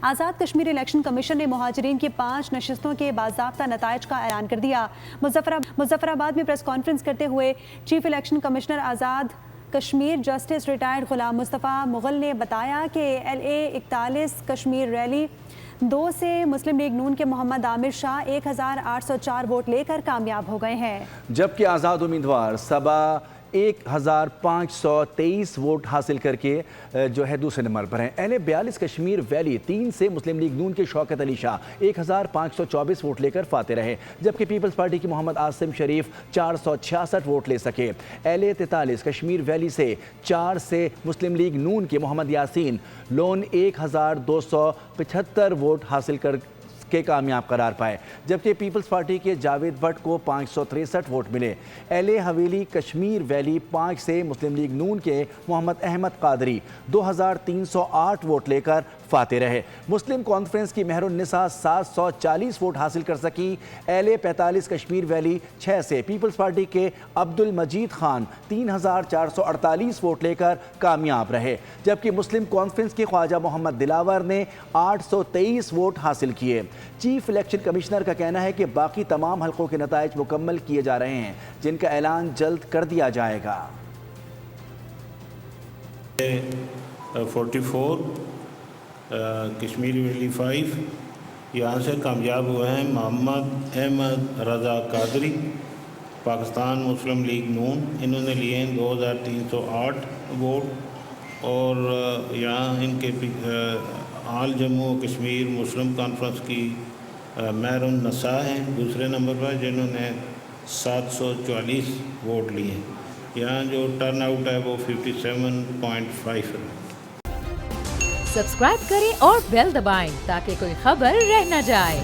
Azad Kashmir election commission نے مہاجرین کی 5 نشستوں کے باضابطہ نتائج کا اعلان کر دیا۔ مظفر آباد میں پریس کانفرنس کرتے ہوئے chief election commissioner Azad Kashmir justice retired Ghulam Mustafa Mughal نے بتایا کہ LA 41 کشمیر ریلی 2 سے مسلم لیگ نون کے محمد عامر شاہ 1804 ووٹ لے کر کامیاب ہو گئے ہیں، جبکہ آزاد امیدوار صبا 1523 ووٹ حاصل کر کے جو ہے دوسرے نمبر پر ہیں۔ LA 42 کشمیر ویلی 3 سے مسلم لیگ نون کے شوکت علی شاہ 1524 ووٹ لے کر فاتح رہے، جبکہ پیپلز پارٹی کی محمد عاصم شریف 466 ووٹ لے سکے۔ LA 43 کشمیر ویلی سے 4 سے مسلم لیگ نون کے محمد یاسین لون 1275 ووٹ حاصل کر کے کامیاب قرار پائے، جبکہ پیپلز پارٹی کے جاوید بٹ کو 563 ووٹ ملے۔ LA حویلی کشمیر ویلی 5 سے مسلم لیگ نون کے محمد احمد قادری 2308 ووٹ لے کر فاتح رہے۔ مسلم کانفرنس کی مہر النساء 740 ووٹ حاصل کر سکی۔ LA 45 کشمیر ویلی 6 سے پیپلز پارٹی کے عبد المجید خان 3448 ووٹ لے کر کامیاب رہے، جبکہ مسلم کانفرنس کے خواجہ محمد دلاور نے 823 ووٹ حاصل کیے۔ چیف الیکشن کمشنر کا کہنا ہے کہ باقی تمام حلقوں کے نتائج مکمل کیے جا رہے ہیں، جن کا اعلان جلد کر دیا جائے گا۔ 44 کشمیر ویلی 5 یہاں سے کامیاب ہوئے ہیں محمد احمد رضا قادری، پاکستان مسلم لیگ نون، انہوں نے لیے ہیں 2308 ووٹ، اور یہاں ان کے آل جموں و کشمیر مسلم کانفرنس کی مہر النساء ہیں دوسرے نمبر پر، جنہوں نے 744 ووٹ لیے۔ یہاں جو ٹرن آؤٹ ہے وہ 57.5 ہے۔ سبسکرائب کریں اور بیل دبائیں تاکہ کوئی خبر رہ نہ جائے۔